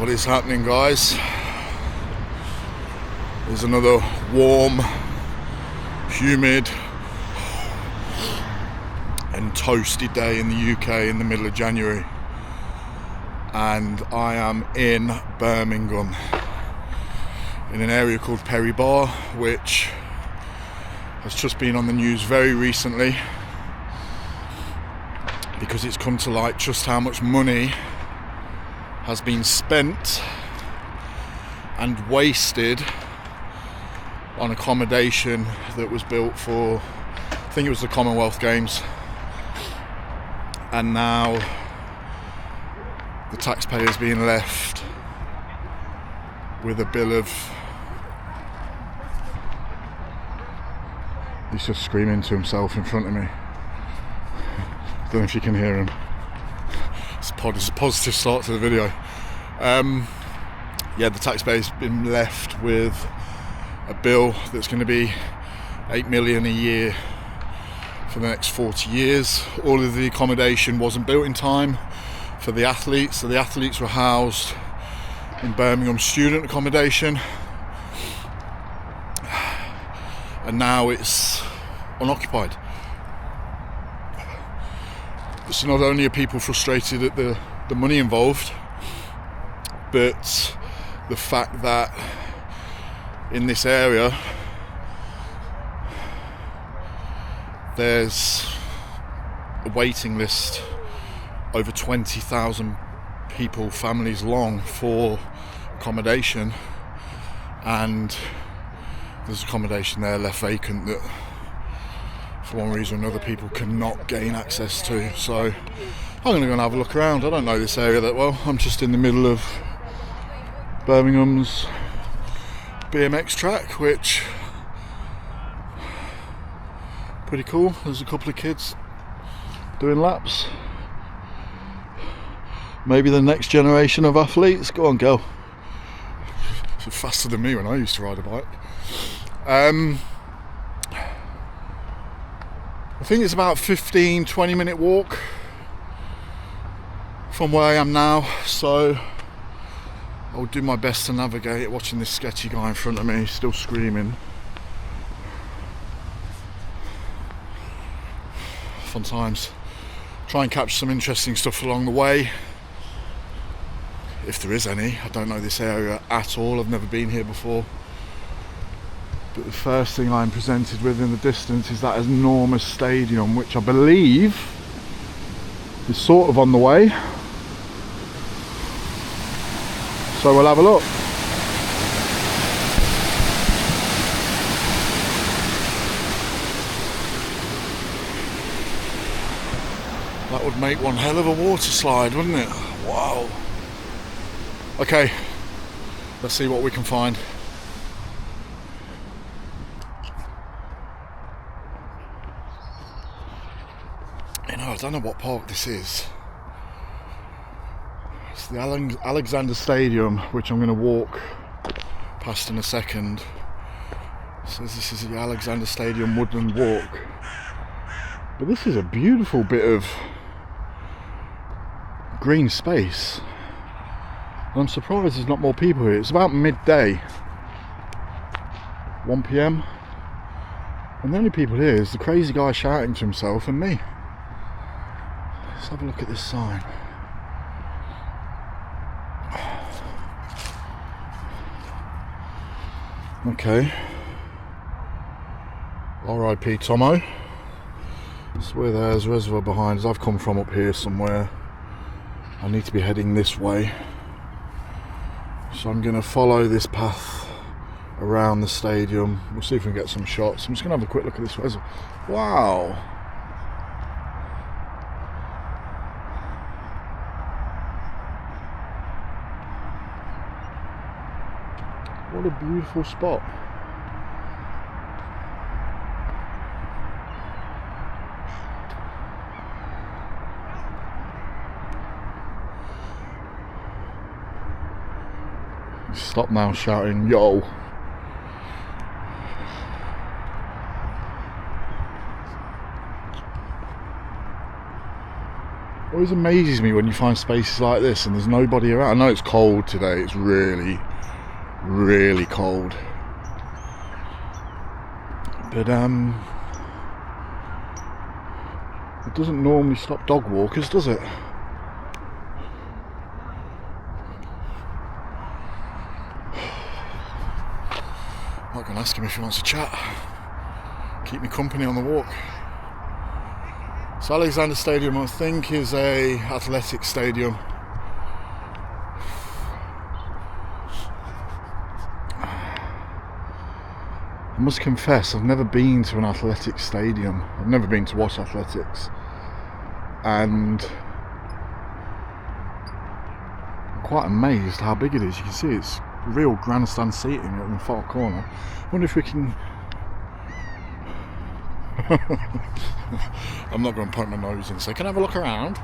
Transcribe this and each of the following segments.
What is happening, guys? There's another warm, humid and toasty day in the UK in the middle of January, and I am in Birmingham in an area called Perry Barr, which has just been on the news very recently because it's come to light just how much money has been spent and wasted on accommodation that was built for, I think it was the Commonwealth Games, and now the taxpayers being left with a bill of... He's just screaming to himself in front of me. Don't know if you can hear him. It's a positive start to the video. Yeah, the taxpayers been left with a bill that's going to be $8 million a year for the next 40 years. All of the accommodation wasn't built in time for the athletes, so the athletes were housed in Birmingham student accommodation, and now it's unoccupied. So not only are people frustrated at the money involved, but the fact that in this area there's a waiting list over 20,000 people, families long, for accommodation, and there's accommodation there left vacant that for one reason or another people cannot gain access to. So I'm going to go and have a look around. I don't know this area that well. I'm just in the middle of Birmingham's BMX track, which pretty cool. There's a couple of kids doing laps. Maybe the next generation of athletes. Go on, girl. She's faster than me when I used to ride a bike. I think it's about 15-20 minute walk from where I am now, so I'll do my best to navigate it, watching this sketchy guy in front of me still screaming. Fun times. Try and catch some interesting stuff along the way, if there is any. I don't know this area at all, I've never been here before. But the first thing I'm presented with in the distance is that enormous stadium, which I believe is sort of on the way. So we'll have a look. That would make one hell of a water slide, wouldn't it? Wow. Okay, let's see what we can find. I don't know what park this is. It's the Alexander Stadium, which I'm going to walk past in a second. It says this is the Alexander Stadium Woodland Walk. But this is a beautiful bit of green space. I'm surprised there's not more people here. It's about midday, 1 PM, and the only people here is the crazy guy shouting to himself and me. Let's have a look at this sign. Okay. R.I.P. Tomo. So there's a reservoir behind us. I've come from up here somewhere. I need to be heading this way. So I'm going to follow this path around the stadium. We'll see if we can get some shots. I'm just going to have a quick look at this reservoir. Wow. What a beautiful spot. Stop now shouting, yo. always amazes me when you find spaces like this and there's nobody around. I know it's cold today, it's really, really cold. But it doesn't normally stop dog walkers, does it? I'm not going to ask him if he wants to chat. Keep me company on the walk. So Alexander Stadium, I think, is a athletic stadium. I must confess, I've never been to an athletic stadium. I've never been to watch athletics. And I'm quite amazed how big it is. You can see it's real grandstand seating in the far corner. I wonder if we can... I'm not going to poke my nose in and say, can I have a look around?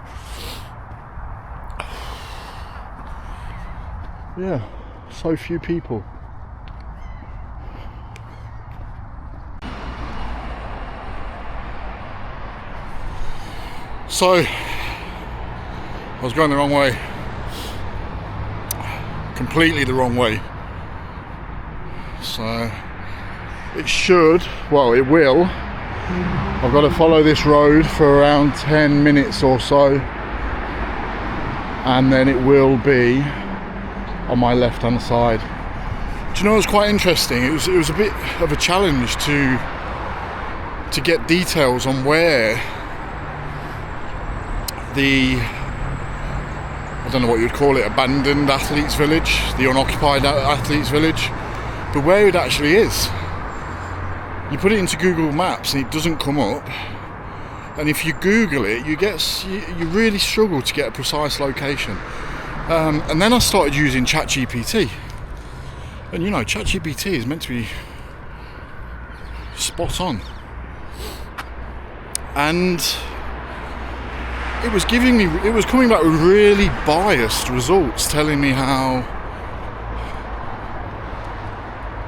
Yeah, so few people. So, I was going the wrong way. Completely the wrong way. So, it should, well, it will. I've got to follow this road for around 10 minutes or so, and then it will be on my left hand side. Do you know what's quite interesting? It was a bit of a challenge to get details on where the, I don't know what you'd call it, abandoned athletes village, the unoccupied athletes village, but where it actually is. You put it into Google Maps and it doesn't come up, and if you Google it, you really struggle to get a precise location. And then I started using ChatGPT, and you know, ChatGPT is meant to be spot on, and it was coming back with really biased results, telling me how,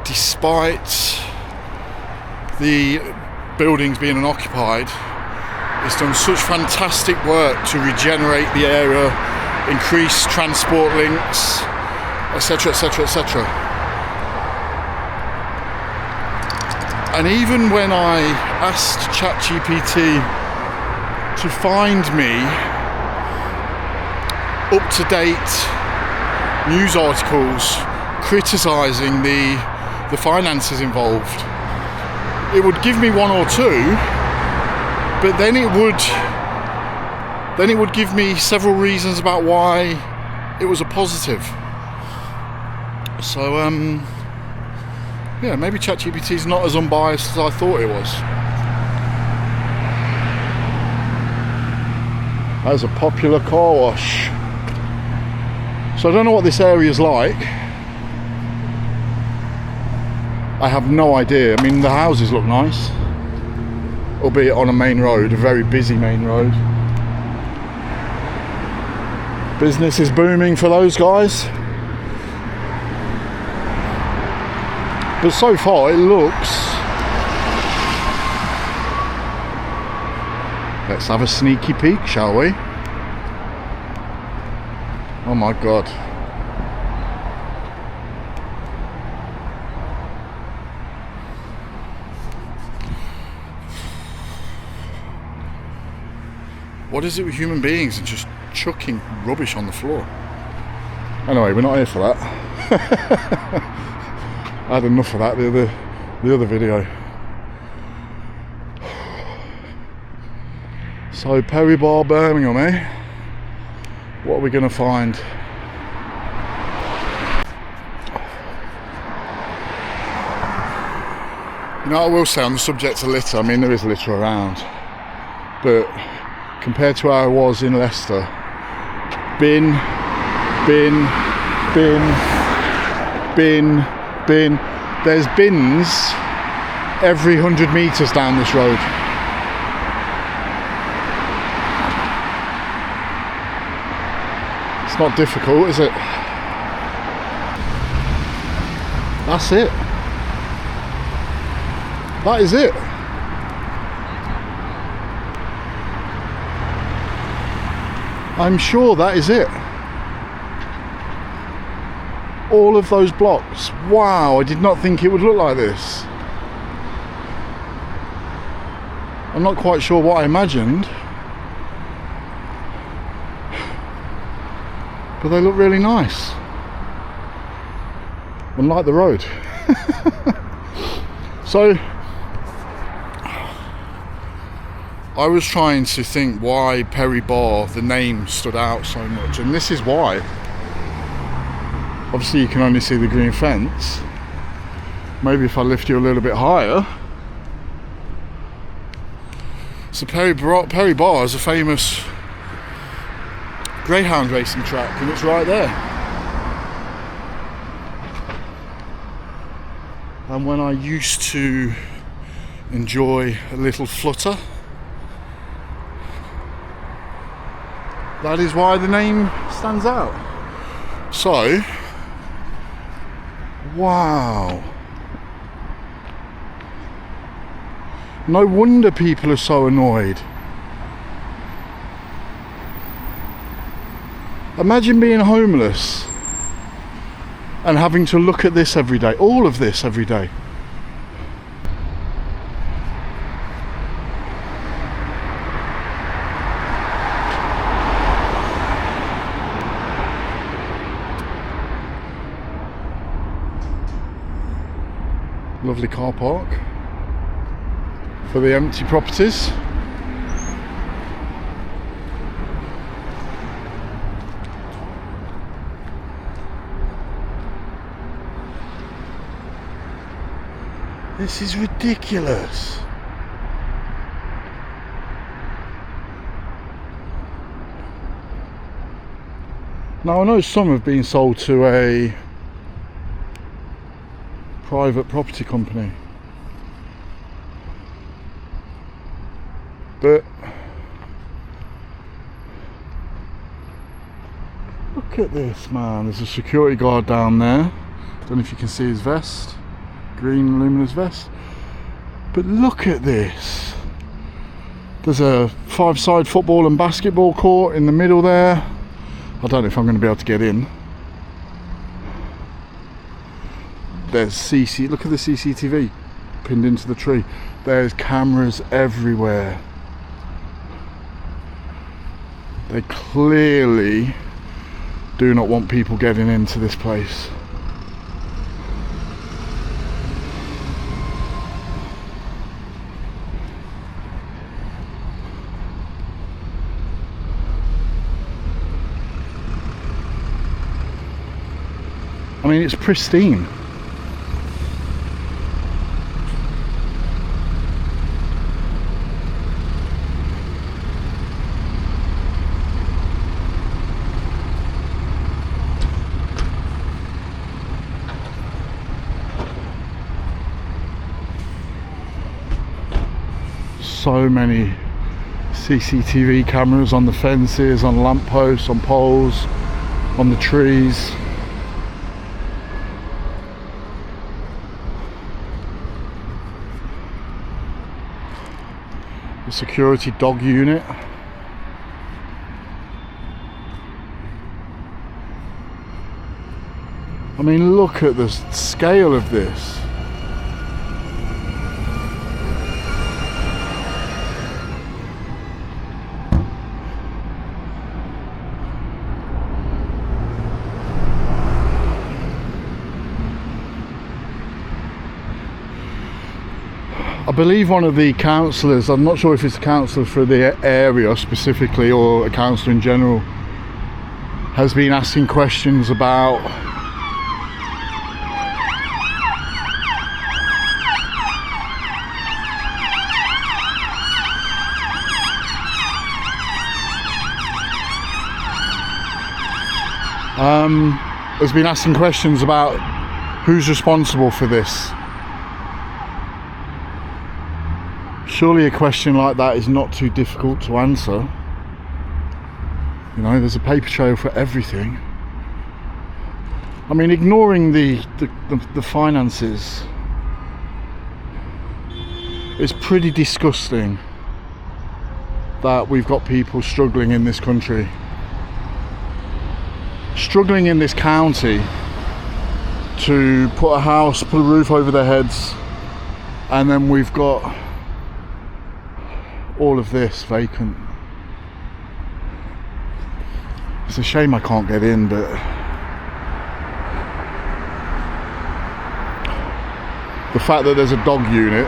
despite the buildings being unoccupied, it's done such fantastic work to regenerate the area, increase transport links, etc, etc, etc. And even when I asked ChatGPT to find me up-to-date news articles criticising the finances involved, it would give me one or two, but then it would give me several reasons about why it was a positive. So yeah, maybe ChatGPT is not as unbiased as I thought it was. There's a popular car wash. So I don't know what this area is like. I have no idea. I mean, the houses look nice, albeit on a main road, a very busy main road. Business is booming for those guys. But so far it looks... Let's have a sneaky peek, shall we? Oh my god. What is it with human beings and just chucking rubbish on the floor? Anyway, we're not here for that. I had enough of that the other video. So Perry Barr, Birmingham, eh? What are we going to find? You know, I will say on the subject of litter, I mean, there is litter around, but compared to how I was in Leicester, bin, there's bins every 100 metres down this road. It's not difficult, is it? That's it. That is it. I'm sure that is it. All of those blocks. Wow, I did not think it would look like this. I'm not quite sure what I imagined, but they look really nice. Unlike the road. So I was trying to think why Perry Barr, the name, stood out so much, and this is why. Obviously you can only see the green fence. Maybe if I lift you a little bit higher. So Perry Barr is a famous greyhound racing track, and it's right there. And when I used to enjoy a little flutter, that is why the name stands out. So, wow. No wonder people are so annoyed. Imagine being homeless and having to look at this every day, all of this every day. Lovely car park for the empty properties. This is ridiculous. Now I know some have been sold to a private property company, but look at this, man. There's a security guard down there. Don't know if you can see his vest, green luminous vest, but look at this. There's a 5-side football and basketball court in the middle there. I don't know if I'm going to be able to get in. There's look at the CCTV pinned into the tree. There's cameras everywhere. They clearly do not want people getting into this place. I mean, it's pristine. So many CCTV cameras on the fences, on lampposts, on poles, on the trees. The security dog unit. I mean, look at the scale of this. I believe one of the councillors, I'm not sure if it's a councillor for the area specifically or a councillor in general, has been asking questions about who's responsible for this. Surely a question like that is not too difficult to answer. You know, there's a paper trail for everything. I mean, ignoring the finances, it's pretty disgusting that we've got people struggling in this country struggling in this county to put a house, put a roof over their heads, and then we've got all of this vacant. It's a shame I can't get in, but the fact that there's a dog unit,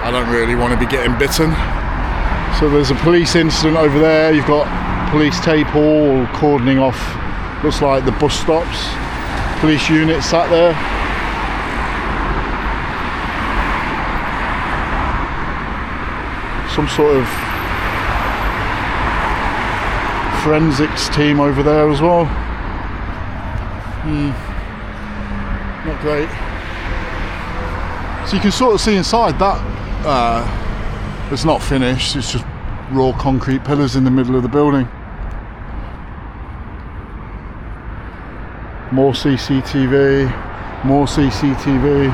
I don't really want to be getting bitten. So there's a police incident over there. You've got police tape all cordoning off, looks like the bus stops. Police unit sat there. Some sort of forensics team over there as well. Not great. So you can sort of see inside that it's not finished, it's just raw concrete pillars in the middle of the building. More CCTV, more CCTV.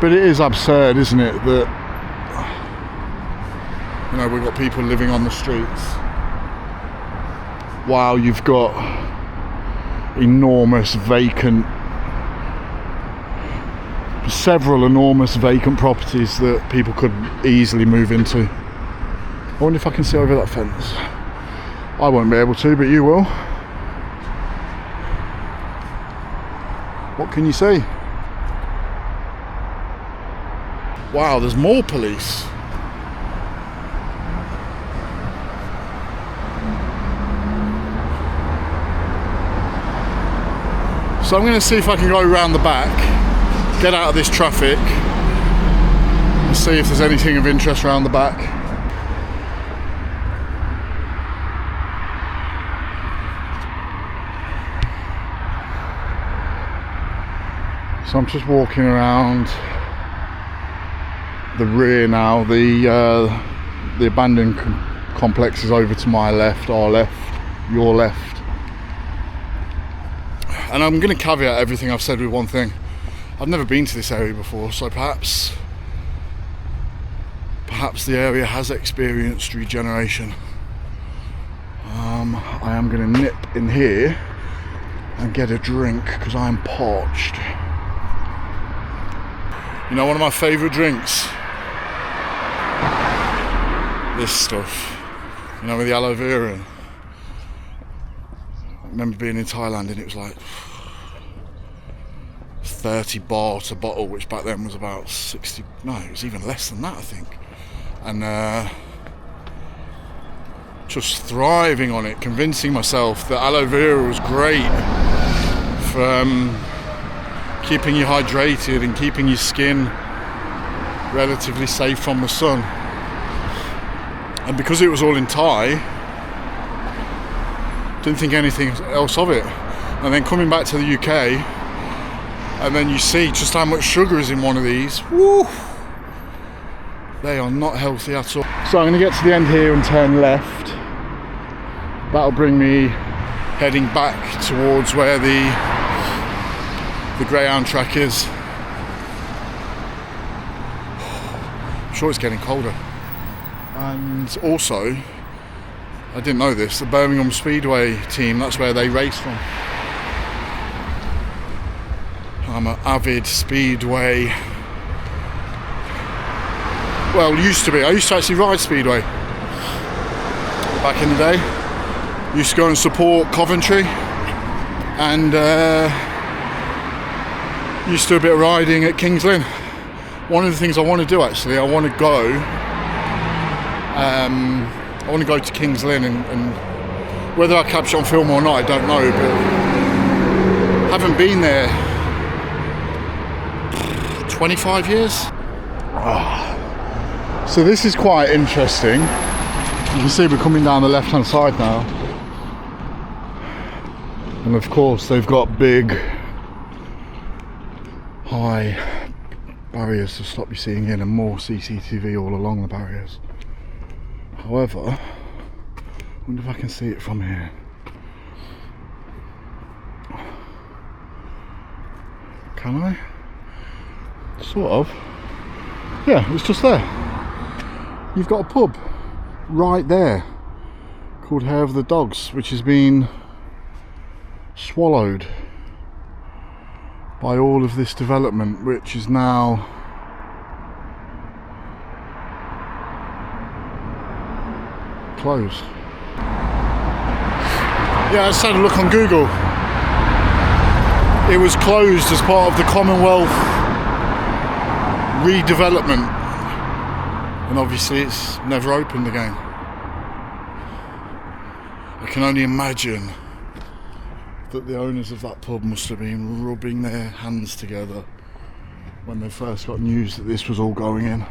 But it is absurd, isn't it, that, you know, we've got people living on the streets while you've got several enormous vacant properties that people could easily move into. I wonder if I can see over that fence. I won't be able to, but you will. What can you see? Wow, there's more police. So I'm going to see if I can go around the back, get out of this traffic, and see if there's anything of interest around the back. So I'm just walking around the rear now. The abandoned complex is over to my left, our left, your left. And I'm going to caveat everything I've said with one thing. I've never been to this area before, so perhaps the area has experienced regeneration. I am going to nip in here and get a drink because I'm parched. You know, one of my favourite drinks? This stuff. You know, with the aloe vera. I remember being in Thailand and it was like 30 baht a bottle, which back then was about 60, no, it was even less than that, I think. And just thriving on it, convincing myself that aloe vera was great for keeping you hydrated and keeping your skin relatively safe from the sun. And because it was all in Thai, didn't think anything else of it. And then coming back to the UK, and then you see just how much sugar is in one of these. Woo! They are not healthy at all. So I'm going to get to the end here and turn left. That'll bring me heading back towards where the greyhound track is. I'm sure it's getting colder. And also, I didn't know this, the Birmingham Speedway team, that's where they race from. I'm an avid Speedway, well, used to be. I used to actually ride Speedway back in the day. Used to go and support Coventry, and used to do a bit of riding at Kings Lynn. One of the things I want to do, actually, I want to go to Kings Lynn, and whether I capture on film or not, I don't know, but haven't been there 25 years. So this is quite interesting. You can see we're coming down the left hand side now, and of course they've got big high barriers to stop you seeing in, and more CCTV all along the barriers. However, I wonder if I can see it from here. can I? Sort of. Yeah, it's just there. You've got a pub right there called Hair of the Dogs, which has been swallowed by all of this development, which is now closed. Yeah, I just had a look on Google. It was closed as part of the Commonwealth redevelopment, and obviously it's never opened again. I can only imagine that the owners of that pub must have been rubbing their hands together when they first got news that this was all going in.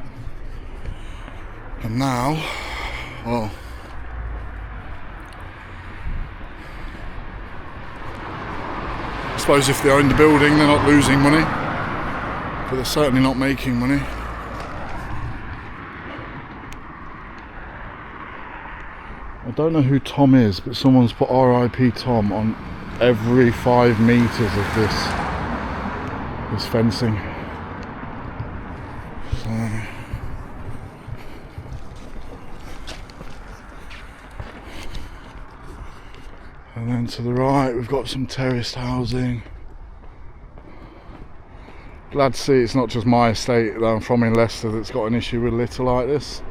And now, well, I suppose if they own the building, they're not losing money, but they're certainly not making money. I don't know who Tom is, but someone's put RIP Tom on every 5 meters of this fencing. So, and then to the right we've got some terraced housing. Glad to see it's not just my estate that I'm from in Leicester that's got an issue with litter like this.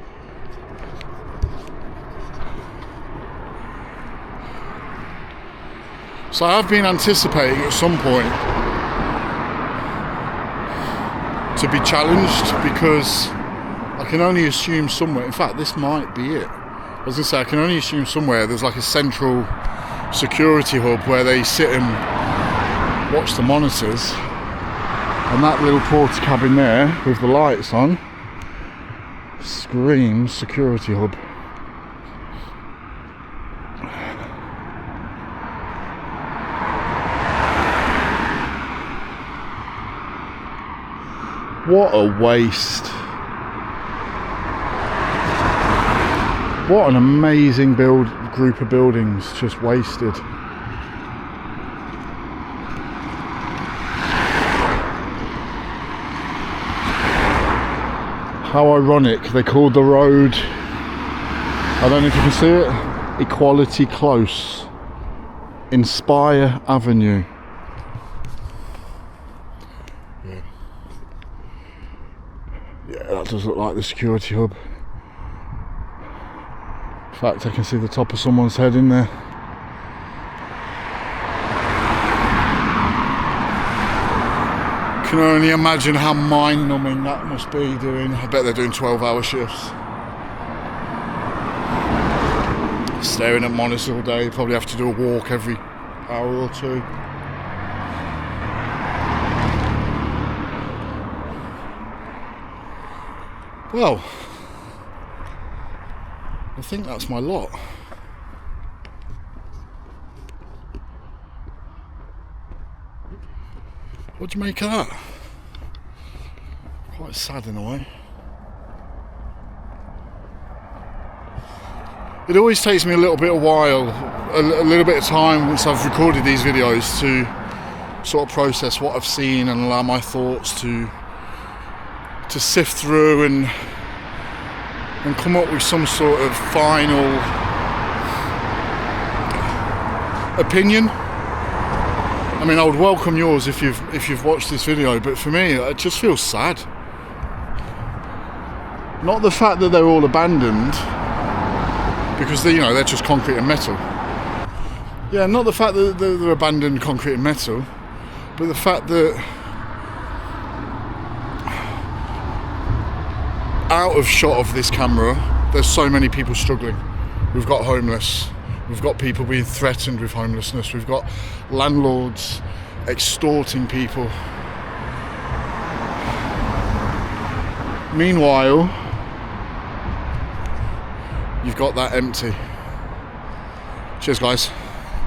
So I have been anticipating at some point to be challenged, because I can only assume somewhere, in fact this might be it, I was going to say I can only assume somewhere there's like a central security hub where they sit and watch the monitors, and that little porter cabin there with the lights on screams security hub. What a waste. What an amazing group of buildings just wasted. How ironic, they called the road, I don't know if you can see it, Equality Close, Inspire Avenue. Yeah, that does look like the security hub. In fact, I can see the top of someone's head in there. Can only imagine how mind-numbing that must be doing. I bet they're doing 12-hour shifts. Staring at monitors all day, probably have to do a walk every hour or two. Well, I think that's my lot. What do you make of that? Quite sad in a way. It always takes me a little bit of time once I've recorded these videos to sort of process what I've seen and allow my thoughts to sift through and come up with some sort of final opinion. I mean, I would welcome yours if you've watched this video, but for me, it just feels sad. Not the fact that they're all abandoned, because they're just concrete and metal. Yeah, not the fact that they're abandoned concrete and metal, but the fact that out of shot of this camera, there's so many people struggling. We've got homeless, we've got people being threatened with homelessness, we've got landlords extorting people. Meanwhile, you've got that empty. Cheers guys.